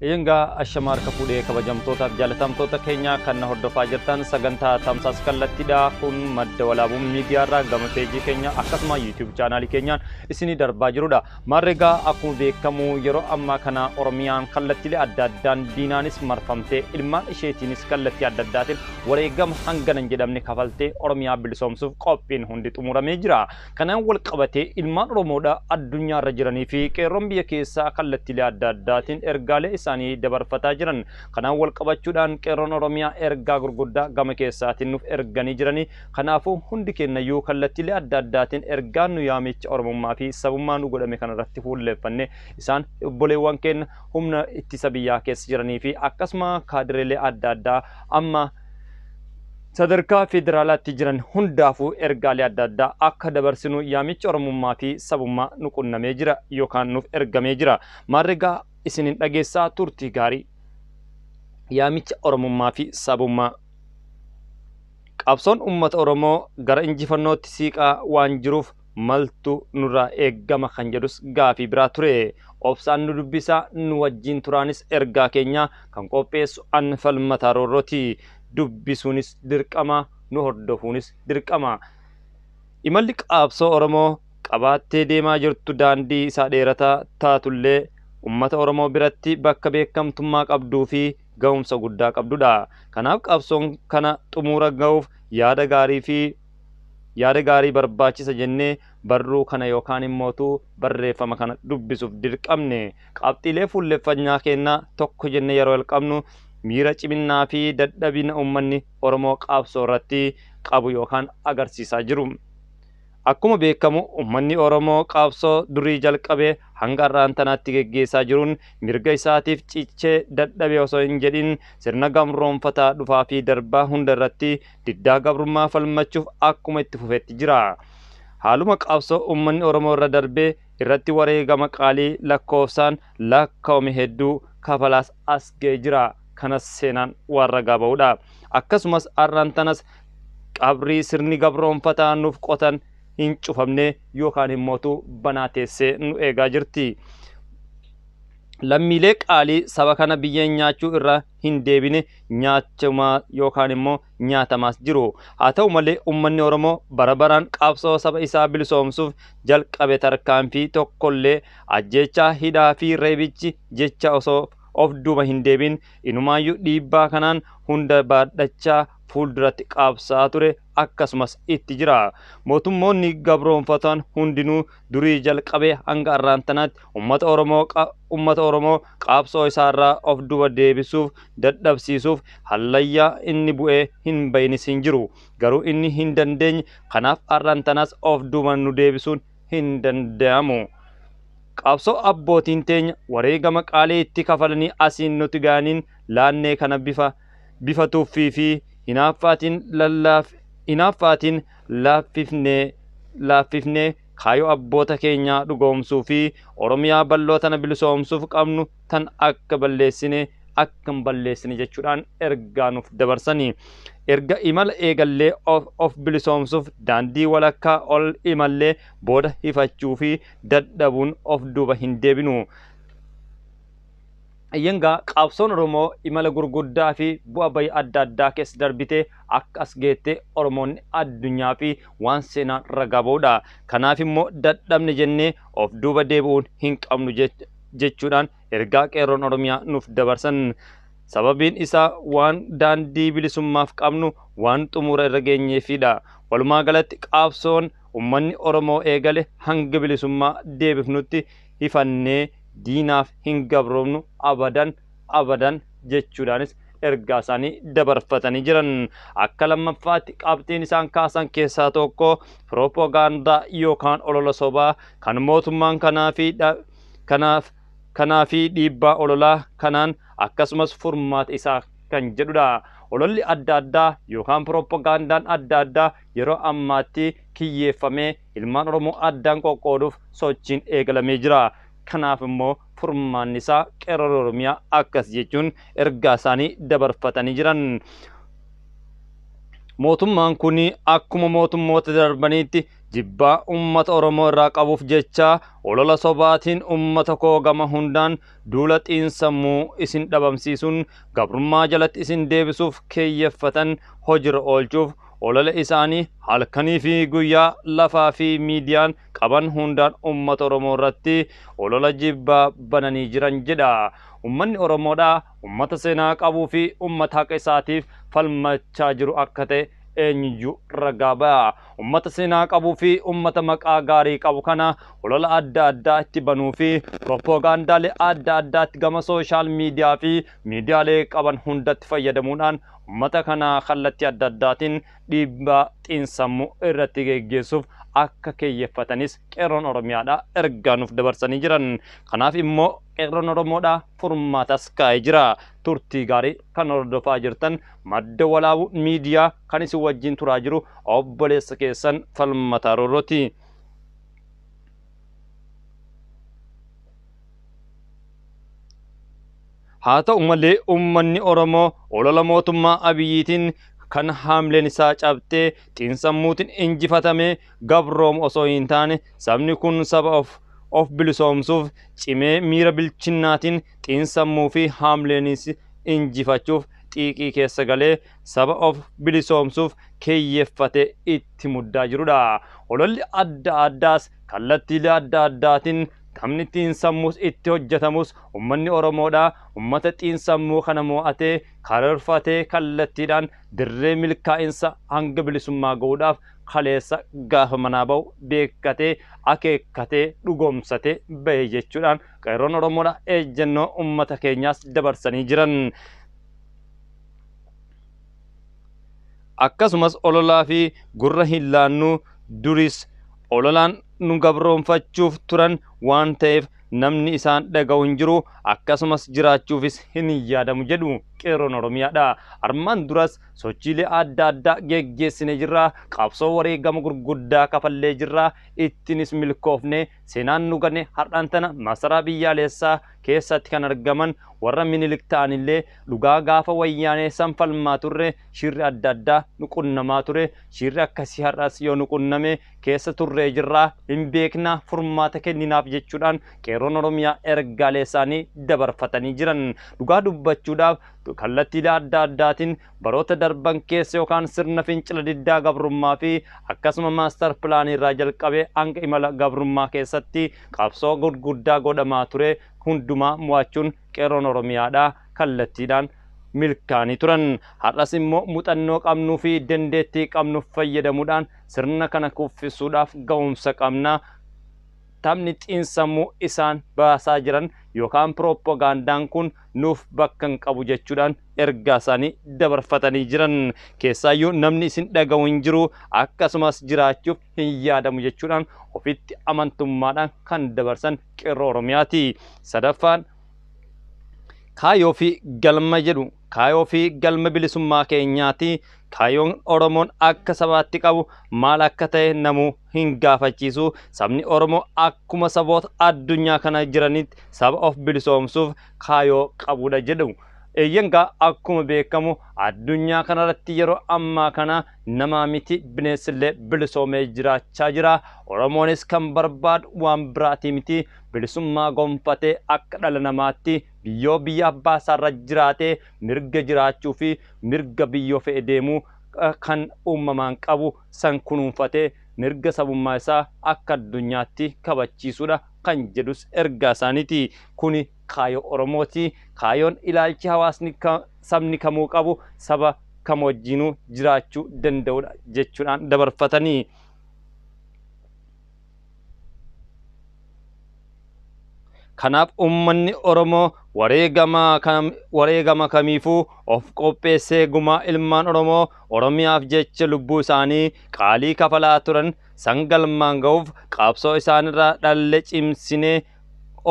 Egaa ashamar kafuudhee kabajamtootaaf jaalatamtoota keenya kan hordofaa jirtan sagantaa tamsaas kallattiidha kun madda walaabuu miidiyaarraa gama peejii keenya akkasuma YouTube chaanaalii keenyaan isinii darbaa jirudha. Marreegaa akkuma beekamu yeroo ammaa kana Oromiyaan kallattiilee adda addaan diinaanis marfamtee ilmaan isheetiinis kallattii adda addaatiin wareegama hangana hin jedhamne kafaltee Oromiyaa bilisoomsuuf qophiin hundi xumuramee jira. Kanaan wal qabatee ilmaan Oromoodha addunyaarra jiranii fi qeerroon biyya keessaa kallattiilee adda addaatiin ergaalee isaanii dabarfataa jiran kanaan wal qabachuudhaan qeerroon Oromiyaa ergaa gurguddaa gama keessaatiin nuuf erganii jiranii kanaafuu hundi kennayyuu kallattiilee adda addaatiin ergaan nu yaamicha Oromummaa fi sabummaa nu godhame kanarratti fuulleeffanne isaan obboleewwan keenya humna ittisa biyyaa keessa jiranii fi akkasuma kaadireelee adda addaa amma sadarkaa federaalaatti jiran hundaafuu ergaalee adda addaa akka dabarsinu yaamicha Oromummaa fi sabummaa nu qunnamee jira yookaan nuuf ergamee jira. Marreegaa isinin dhageessaa turtii gaarii yaamicha Oromummaa fi sabummaa. Qabsoon uummata Oromoo gara injifannootti siiqaa waan jiruuf maltu nurraa eeggama kan jedhus gaafii biraa ture. Obsaan nu dubbisaa nu wajjin turaanis ergaa keenya kan qopheessu an falmataa roorrooti. Dubbisuunis dirqama nu hordofuunis dirqama. Imalli qabsoo Oromoo qabaattee deemaa jirtu daandii isaa dheerataa taatullee ummata Oromoo biratti bakka beekamtummaa qabduu fi ga'umsa guddaa qabdudha. Kanaaf qabsoon kana xumura ga'uuf yaada gaarii barbaachisa jennee barruu kana yookaan immootu barreeffama kana dubbisuuf dirqamne. Qabxiilee fuulleffannaa kennaa tokko jennee yeroo qabnu miira ciminaa fi dadhabina uummanni Oromoo qabsoo irratti qabu yookaan agarsiisaa jiru. Akkuma beekamu uummanni Oromoo qabsoo durii jalqabee hanga har'aan tanaatti geggeessaa jiruun mirga isaatiif cichee dadhabee osoo hin jedhin sirna gabroonfataa dhufaa fi darbaa hunda irratti diddaa gabrummaa falmachuuf akkuma itti fufetti jira. Haaluma qabsoo uummanni Oromoo irra darbee irratti wareegama qaalii lakkoofsaan lakkaa'ame hedduu kafalaas as ga'ee jira. Kanas seenaan waan ragaa ba'udha. Akkasumas har'aan tanas qabrii sirni gabroonfataa nuuf qotan hin cufamne yookaan immootu banaa teessee nu eegaa jirti. Lammiilee qaalii saba kana biyyeen nyaachuu irra hin deebine nyaachamaa yookaan immoo nyaatamaas jiru. Haa ta'u malee uummanni Oromoo bara baraan qabsoo saba isaa bilisoomsuuf jalqabe tarkaanfii tokkollee ajjeechaa hidhaa fi reebichi jecha osoo of duuba hin deebin inumaayyuu dhiibbaa kanaan hunda baadhachaa fuulduratti qabsaa ture akkasumas itti jira. Mootummoonni gabroonfatan hundinuu durii jalqabee hanga har'aan tanaatti uummata Oromoo qabsoo isaarraa of duuba deebisuuf dadhabsiisuuf hallayyaa inni bu'ee hin bayinis hin jiru. Garuu inni hin dandeenye kanaaf har'aan tanas of duuba nu deebisuun hin danda'amu. Qabsoo abbootiin teenya wareegama qaalii itti kafalanii asiin nuti gaaniin laannee kana bifa tuffii fi hinaaffaatiin laaffifnee kaayoo abboota keenyaa dhugoomsuu fi Oromiyaa bal'oo tana bilisoomsuuf qabnu tan akka hin balleessine jechuudhaan ergaa nuuf dabarsanii. Erga imala eegallee of bilisoomsuuf daandii walakkaa ol imallee booda hifachuu fi dadhabuun of duuba hin deebinu. Egaa qabsoon Oromoo imala gurguddaa fi bu'a bayii adda addaa keessa darbitee akka as geettee Oromoonni addunyaa fi waan seenaan ragaa ba'udha. Kanaaf immoo dadhabne jennee of duuba deebi'uun hin qabnu jechuudhaan ergaa qeerroon Oromiyaa nuuf dabarsan. Sababiin isaa waan daandii bilisummaaf qabnu waan xumura irra geenyeefidha. Walumaa galatti qabsoon uummanni Oromoo eegale hanga bilisummaa deebifnutti hifannee diinaaf hin gabroomnu abadan jechuudhaanis ergaa isaanii dabarfatanii jiran. Akka lammaffaatti qabxiin isaan kaasan keessaa tokko piroopagaandaa yookaan olola sobaa kan mootummaan kanaa fi dhiibbaa ololaa kanaan akkasumas furmaata isaa kan jedhudha. Ololli adda addaa yookaan piroopagaandaan adda addaa yeroo ammaatti kiyyeeffamee ilmaan Oromoo addaan qoqqooduuf sochiin eegalamee jira. Kanaaf immoo furmaanni isaa qeerroon Oromiyaa akkas jechuun ergaa isaanii dabarfatanii jiran. Mootummaan kun akkuma mootummoota darbaniitti jibbaa uummata Oromoo irraa qabuuf jecha olola sobaatiin uummata koo gama hundaan duula xiinsammuu isin dhabamsiisuun gabrummaa jalatti isin deebisuuf keeyyeffatan hojiirra oolchuuf olola isaanii halkanii fi guyyaa lafaa fi miidiyaan qaban hundaan uummata Oromoo irratti olola jibbaa bananii jiran jedha. Uummanni Oromoodhaa uummata seenaa qabuu fi uummata haqa isaatiif falmachaa jiru akka ta'e eenyuyyuu ragaa ba'a. Uummata seenaa qabuu fi uummata maqaa gaarii qabu kana olola adda addaa itti banuu fi propagandaalee adda addaatti gama sooshaal miidiyaa fi miidiyaalee qaban hundatti fayyadamuudhaan uummata kana kallattii adda addaatiin dhiibbaa xiinsammuu irratti geggeessuuf akka keeyyeffatanis qeerroon Oromiyaadhaa ergaa nuuf dabarsanii jiran. Kanaaf immoo qeerroon Oromoodhaa furmaatas kaa'ee jira. Turtii gaarii kan hordofaa jirtan madda walaabuu miidiyaa kan isin wajjin turaa jiru obboleessa keessan Falmataa Roorrooti. haa ta'u malee uummanni Oromoo olola mootummaa Abiyyiitiin kan haamleen isaa cabtee xiinsammuutiin injifatame gabroomu osoo hin taane sabni kun saba of bilisoomsuuf cimee miira bilchinnaatiin xiinsammuu fi haamleenis injifachuuf xiiqii keessa galee saba of bilisoomsuuf keeyyeeffate itti muddaa jirudha. Ololli adda addaas kallattiilee adda addaatiin tamni xiinsammuus itti hojjetamus uummanni Oromoodhaa uummata xiinsammuu kana mo'atee karoorfatee kallattiidhaan dirree milkaa'insa hanga bilisummaa ga'uudhaaf kaleessa gaafa manaa ba'u beekkatee akeekkatee dhugoomsatee bahe jechuudhaan qeerroon Oromoodhaa ejjennoo uummata keenyaas dabarsanii jiran. Akkasumas ololaa fi gurra hin laannu duris ololaan nu gabroonfachuuf turan waan ta'eef namni isaan dhaga'u hin jiru akkasumas jiraachuufis hin yaadamu jedhu qeerroon Oromiyaadha. Armaan duras sochiilee adda addaa geggeessine jirra, qabsoo wareegama gurguddaa kafallee jirra, ittinis milkoofne seenaan nu gane har'aan tana masaraa biyyaalessaa keessatti kan argaman warra Minilik ta'anillee dhugaa gaafa wayyaanee san falmaa turre shirri adda addaa nu qunnamaa ture. Shirri akkasii har'as yoo nu qunname keessa turree jirra, hin beekna furmaata kenninaaf jechuudhaan qeerroon Oromiyaa ergaalee isaanii dabarfatanii jiran. Dhugaa dubbachuudhaaf kallattiilee adda addaatiin baroota darban keessa yookaan sirna fincila diddaa gabrummaa fi akkasuma maastar pilaanii irraa jalqabee hanga imala gabrummaa keessatti qabsoo gurguddaa godhamaa ture hundumaa mo'achuun qeerroon Oromiyaadhaa kallattiidhaan milkaa'anii turan. Har'as immoo muuxannoo qabnuu fi dandeettii qabnuuf fayyadamuudhaan sirna kana kuffisuudhaaf ga'umsa qabna. Tamni xiinsammuu isaan baasaa jiran yookaan propagandaan kun nuuf bakka hin qabu jechuudhaan ergaa isaanii dabarfatanii jiran. Keessaayyuu namni isin dhaga'u hin jiru akkasumas jiraachuuf hin yaadamu jechuudhaan ofitti amantummaadhaan kan dabarsan qeerroo Oromiyaati. Sadaffaan kaayoo fi galma jedhu. Kaayoo fi galma bilisummaa keenyaati. Kaayoon Oromoon akka sabaatti qabu maal akka ta'e namuu hin gaafachiisu. Sabni Oromoo akkuma saboota addunyaa kana jiranitti saba of bilisoomsuuf kaayoo qabudha jedhu. Eeyyangaa akkuma beekamu addunyaa kanarratti yeroo ammaa kana namaa miti bineensillee bilisoomee jiraachaa jira. Oromoonis kan barbaadu waan biraatii miti bilisummaa gonfatee akka dhala namaatti biyya abbaa isaarra jiraatee mirga jiraachuu fi mirga biyyoo fe'ee deemuu kan uumamaan qabu san kunuunfatee mirga sabummaa isaa akka addunyaatti kabachiisuudha kan jedhus ergaa isaaniiti. Kuni kaayoo Oromooti. Kaayoon ilaalchi hawaasni sabni kamuu qabu saba kam wajjinuu jiraachuu danda'udha jechuudhaan dabarfatanii. Kanaaf uummanni Oromoo wareegama kamiifuu of qopheessee gumaa ilmaan Oromoo Oromiyaaf jecha lubbuu isaanii qaalii kafalaa turan sangalmaan ga'uuf qabsoo isaanirraa dhalle cimsinee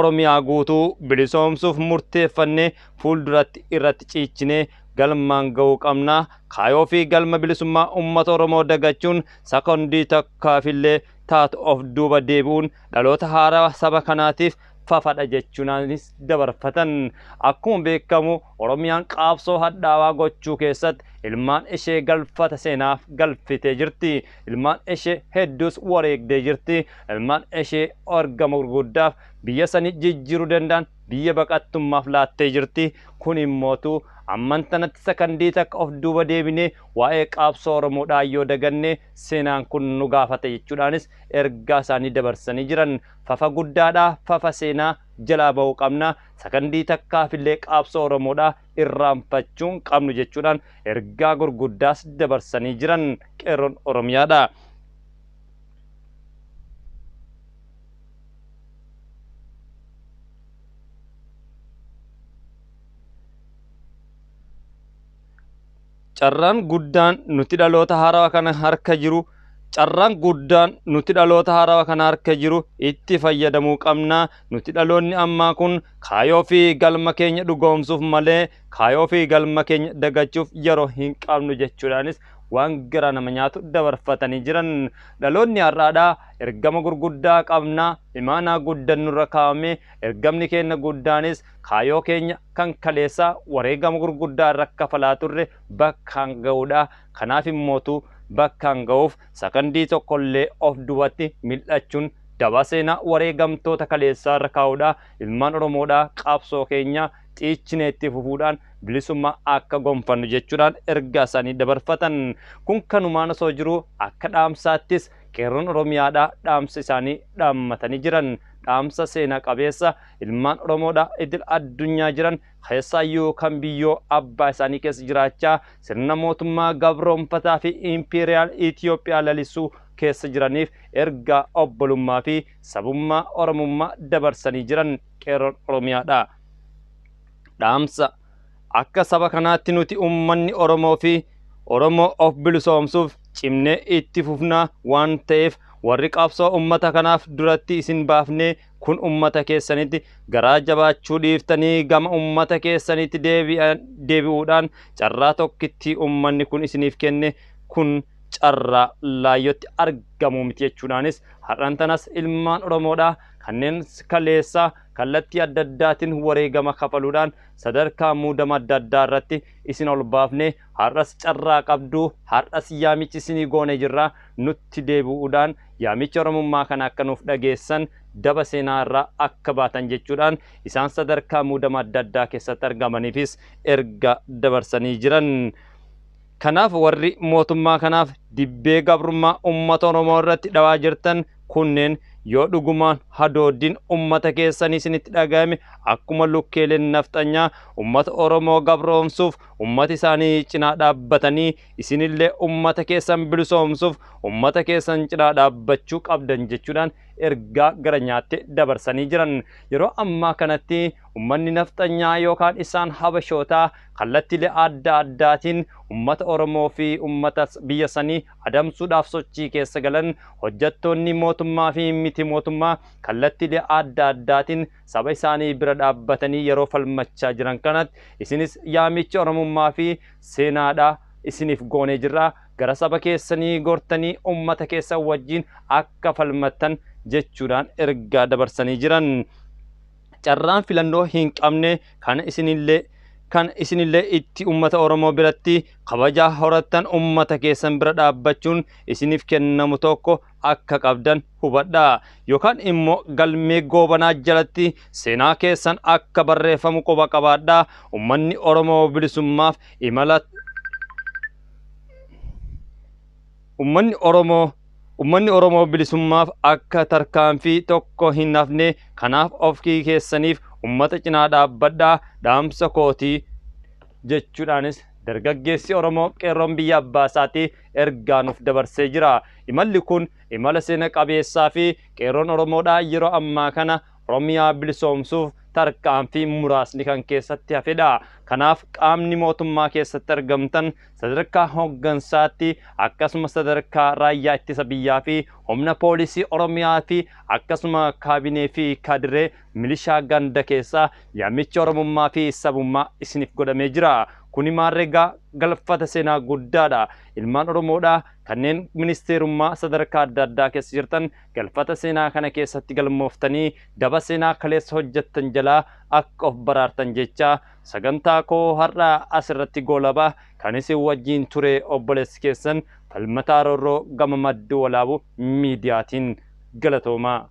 Oromiyaa guutuu bilisoomsuuf murteeffannee fuulduratti irratti ciichinee galmaan ga'uu qabna. Kaayoo fi galma bilisummaa uummata Oromoo dagachuun sakondii takkaafillee taatu of duuba deebi'uun dhaloota haaraa saba kanaatiif fafadha jechuunis dabarfatan. Akkuma beekamu Oromiyaan qaabsoo hadhaawaa gochuu keessatti ilmaan ishee galfata seenaaf galfitee jirti. Ilmaan ishee hedduus wareegdee jirti. Ilmaan ishee argama gurguddaaf biyya sanii jijjiiruu danda'an biyya baqattummaaf laattee jirti. Kun immootu amman tanatti sakandii takka of duuba deebinee waa'ee qaabsoo Oromoodhaa yoo daganne seenaan kun nu gaafata jechuudhaanis ergaa isaanii dabarsanii jiran. Fafa guddaadhaa fafa seenaa jalaa ba'uu qabna. Sakandii takkaafillee qaabsoo Oromoodhaa irraanfachuun qabnu jechuudhaan ergaa gurguddaas dabarsanii jiran qeerroon Oromiyaadha. Carraan guddaan nuti dhaloota haarawaa kana harka jiru itti fayyadamuu qabna. Nuti dhaloonni ammaa kun kaayoo fi galma keenya dhugoomsuuf malee kaayoo fi galma keenya dagachuuf yeroo hin qabnu jechuudhaanis waan gara nama nyaatu dabarfatanii jiran. Dhaloonni har'aadhaa ergama gurguddaa qabna. Imaanaa guddaan nurra kaa'ame. Ergamni keenya guddaanis kaayoo keenya kan kaleessaa wareegama gurguddaa irra kafalaa turre bakkaan ga'uudha. Kanaaf immootu bakkaan ga'uuf sakandii tokkollee of duubatti mil'achuun daba seenaa wareegamtoota kaleessaa irra kaa'uudha. Ilmaan Oromoodhaa qaabsoo keenya xiiccineetti fufuudhaan bilisummaa akka gonfannu jechuudhaan ergaa isaanii dabarfatan. Kun kanumaan osoo jiru akka dhaamsaattis qeerroon Oromiyaadhaa dhaamsa isaanii dhaammatanii jiran. Dhaamsa seenaa qabeessa ilmaan Oromoodhaa idil addunyaa jiran keessaayyuu kan biyyoo abbaa isaanii keessa jiraachaa sirna mootummaa gabroonfataa fi imperiyaal Itoophiyaa lalisuu keessa jiraniif ergaa obbolummaa fi sabummaa Oromummaa dabarsanii jiran qeerroon Oromiyaadha. Dhaamsa akka saba kanaatti nuti ummanni Oromoo fi Oromoo of bilisoomsuuf cimnee itti fufnaa waan ta'eef warri qabsoo ummata kanaaf duratti isin baafnee kun ummata keessanitti garaa jabaachuu dhiiftanii gama ummata keessanitti deebi'uudhaan carraa tokkitti ummanni kun isiniif kenne kun carraa laayyotti argamu miti jechuudhaanis har'an tanas ilmaan Oromoodhaa kanneen kaleessaa kallattii adda addaatiin wareegama kafaluudhaan sadarkaa muudama adda addaa irratti isin ol baafne har'as carraa qabdu har'as yaamichi isinii goone jirra nutti deebi'uudhaan yaamicha Oromummaa kana akka nuuf dhageessan daba seenaa irraa akka baatan jechuudhaan isaan sadarkaa muudama adda addaa keessatti argamaniifis erga dabarsanii jiran. Kanaaf warri mootummaa kanaaf dibbee gabrummaa uummata Oromoo irratti dhawaa jirtan kunneen yoo dhugumaan hadooddiin ummata keessanii isinitti dhaga'ame akkuma lukkeeleen nafxanyaa ummata Oromoo gabroomsuuf ummata isaanii cinaa dhaabbatanii isinillee ummata keessan bilisoomsuuf ummata keessan cinaa dhaabbachuu qabdan jechuudhaan ergaa gara nyaatte dabarsanii jiran. Yeroo ammaa kanatti ummanni nafxanyaa yookaan isaan habashootaa kallattiilee adda addaatiin ummata Oromoo fi ummata biyya sanii adamsuudhaaf sochii keessa galan hojjettoonni mootummaa fi miti mootummaa kallattiilee adda addaatiin saba isaanii bira dhaabbatanii yeroo falmachaa jiran kanatti isinis yaamicha Oromummaa fi seenaadhaa isiniif goonee jirra gara saba keessanii gortanii ummata keessan wajjin akka falmattan jechuudhaan ergaa dabarsanii jiran. Carraan filannoo hin qabne kan isinillee itti ummata Oromoo biratti kabajaa horattan ummata keessan bira dhaabbachuun isiniif kennamu tokko akka qabdan hubadhaa yookaan immoo galmee goobanaa jalatti seenaa keessan akka barreeffamu quba qabaadhaa. Ummanni Oromoo bilisummaaf imala Ummanni Oromoo bilisummaaf akka tarkaanfii tokko hin hafne kanaaf of keessaniif ummata cinaa dhaabbadhaa dhaamsa kootii jechuudhaanis dargaggeessi Oromoo qeerroon biyya abbaa isaatii ergaa nuuf dabarsee jira. Imalli kun imala seena qabeessaa fi qeerroon Oromoodhaa yeroo ammaa kana Oromiyaa bilisoomsuuf tarkaanfii muraasni kan keessatti hafedha. Kanaaf qaamni mootummaa keessatti argamtan sadarkaa hooggansaatti akkasuma sadarkaa raayyaa ittisa biyyaa fi humna poolisii Oromiyaa fi akkasuma kaabinee fi kaadiree milishaa ganda keessaa yaamicha Oromummaa fi sabummaa isiniif godhamee jira. kuni maarreegaa galfata seenaa guddaadha. Ilmaan Oromoodhaa kanneen ministeerummaa sadarkaa adda addaa keessa jirtan galfata seenaa kana keessatti galmooftanii daba seenaa kaleessa hojjettan jalaa akka of baraartan jecha sagantaa koo har'aa asirratti goolabaa kan isin wajjin ture obboleessi keessan Falmataa Roorroo gama madduu walaabuu miidiyaatiin galatoomaa.